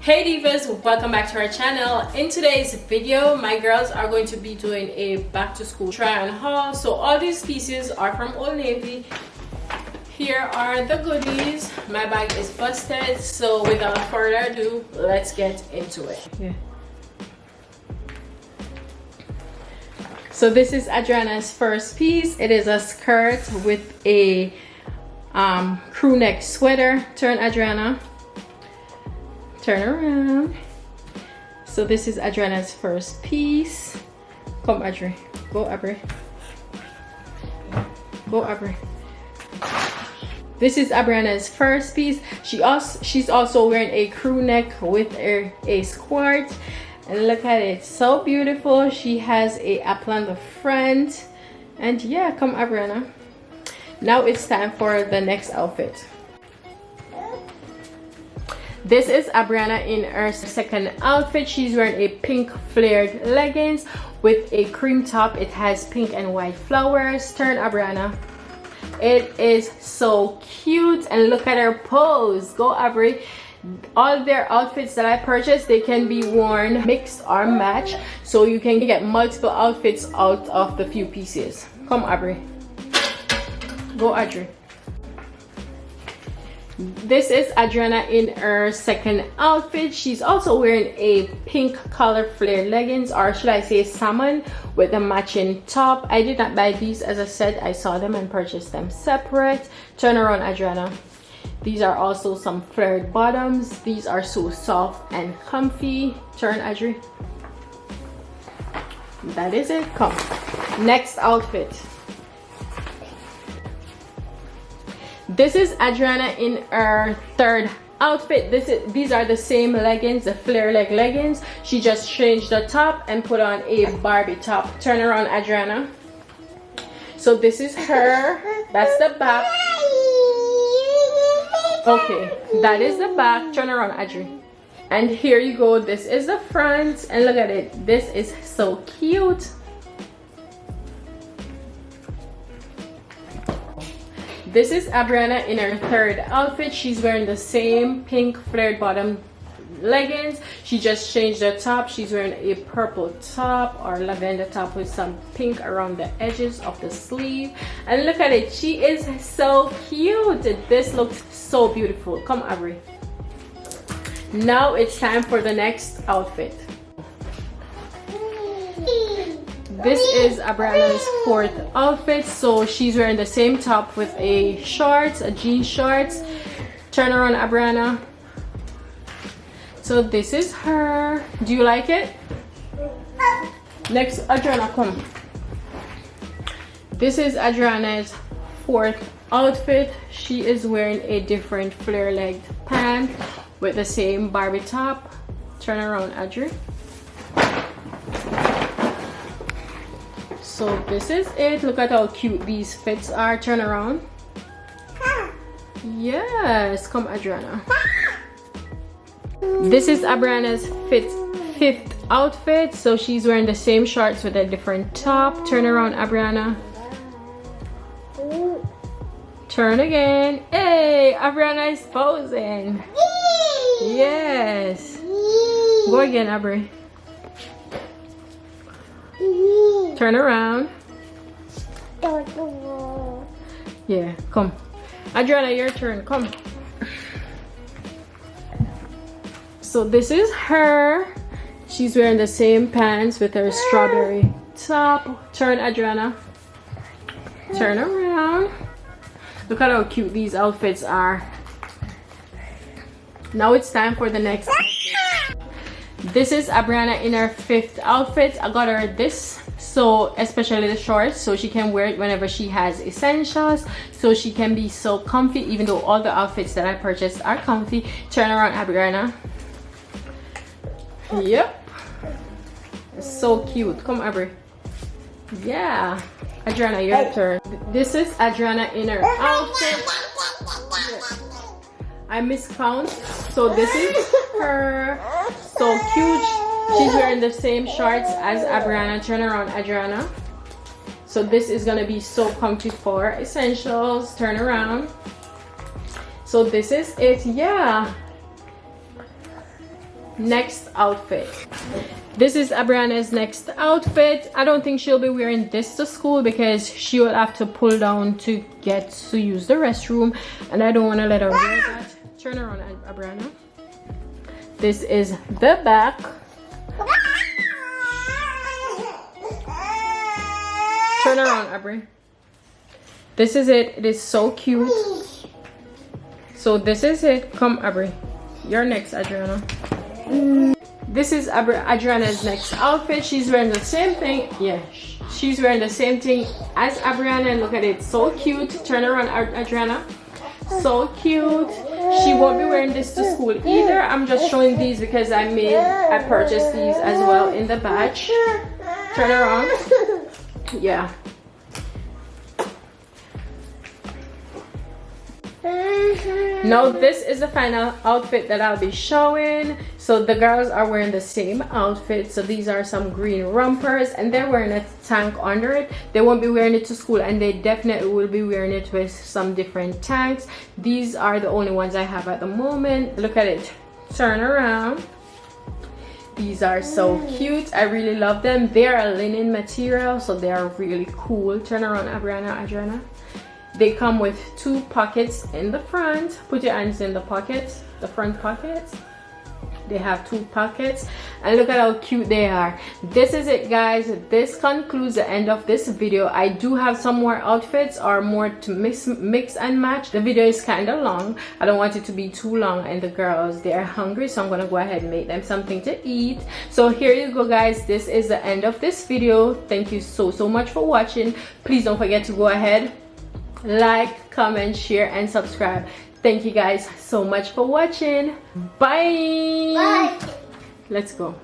Hey Divas, welcome back to our channel. In today's video, my girls are going to be doing a back to school try on haul. So all these pieces are from Old Navy. Here are the goodies. My bag is busted, so without further ado, let's get into it. So this is Adriana's first piece. It is a skirt with a crew neck sweater. Turn, Adriana. Turn around. So this is Adriana's first piece. Come, Adri. Go, Abri. Go, Abri. This is Adriana's first piece. She's also wearing a crew neck with a skirt. And look at it, so beautiful. She has a apple on the front. And yeah, come, Adriana. Now it's time for the next outfit. This is Adriana in her second outfit. She's wearing a pink flared leggings with a cream top. It has pink and white flowers. Turn, Adriana. It is so cute, and look at her pose. Go, Abri. All their outfits that I purchased, they can be worn mixed or matched, so you can get multiple outfits out of the few pieces. Come, Abri. Go, Adri. This is Adriana in her second outfit. She's also wearing a pink color flare leggings, or should I say salmon, with a matching top. I did not buy these, as I said. I saw them and purchased them separate. Turn around, Adriana. These are also some flared bottoms. These are so soft and comfy. Turn, Adri. That is it. Come. Next outfit. This is Adriana in her third outfit. These are the same leggings, the flare leg leggings. She just changed the top and put on a Barbie top. Turn around, Adriana. So this is her. That's the back. Okay, that is the back. Turn around, Adri. And here you go. This is the front, and look at it. This is so cute. This is Adriana in her third outfit. She's wearing the same pink flared bottom leggings. She just changed the top. She's wearing a purple top or lavender top with some pink around the edges of the sleeve. And look at it. She is so cute. This looks so beautiful. Come, Abri. Now it's time for the next outfit. This is Adriana's fourth outfit. So she's wearing the same top with a shorts, a jean shorts. Turn around, Adriana. So this is her. Do you like it? Next, Adriana, come. This is Adriana's fourth outfit. She is wearing a different flare legged pant with the same Barbie top. Turn around, Adri. So this is it. Look at how cute these fits are. Turn around. Yes, come, Adriana. This is Adriana's fifth outfit. So she's wearing the same shorts with a different top. Turn around, Adriana. Turn again. Hey, Adriana is posing. Yes. Go again, Abri. Turn around. Yeah, come. Adriana, your turn. Come. So this is her. She's wearing the same pants with her strawberry top. Turn, Adriana. Turn around. Look at how cute these outfits are. Now it's time for the next outfit. This is Adriana in her fifth outfit. I got her this, so especially the shorts, so she can wear it whenever she has essentials, so she can be so comfy, even though all the outfits that I purchased are comfy. Turn around, Adriana. Yep, it's so cute. Come, Abri. Yeah, Adriana, your turn. This is Adriana in her outfit. I miscount, so this is her. So cute. She's wearing the same shorts as Adriana. Turn around, Adriana. So this is gonna be so comfy for essentials. Turn around. So this is it. Yeah, next outfit. This is Abriana's next outfit. I don't think she'll be wearing this to school because she will have to pull down to get to use the restroom, and I don't want to let her wear that. Turn around, Abriana. This is the back. Turn around, Abri. This is it. It is so cute. So this is it. Come, Abri. You're next, Adriana. This is Adriana's next outfit. She's wearing the same thing. Yeah, she's wearing the same thing as Adriana, and look at it. So cute. Turn around, Adriana. So cute. She won't be wearing this to school either. I'm just showing these because I purchased these as well in the batch. Turn around. Yeah. Now this is the final outfit that I'll be showing. So the girls are wearing the same outfit. So these are some green rompers, and they're wearing a tank under it. They won't be wearing it to school, and they definitely will be wearing it with some different tanks. These are the only ones I have at the moment. Look at it. Turn around. These are so cute. I really love them. They are a linen material, so they are really cool. Turn around, Adriana. They come with 2 pockets in the front. Put your hands in the pockets, the front pockets. They have 2 pockets, and look at how cute they are. This is it, guys. This concludes the end of this video. I do have some more outfits or more to mix and match. The video is kind of long. I don't want it to be too long, and the girls, they're hungry, so I'm gonna go ahead and make them something to eat. So here you go, guys. This is the end of this video. Thank you so much for watching. Please don't forget to go ahead, like, comment, share, and subscribe. Thank you guys so much for watching. Bye. Let's go.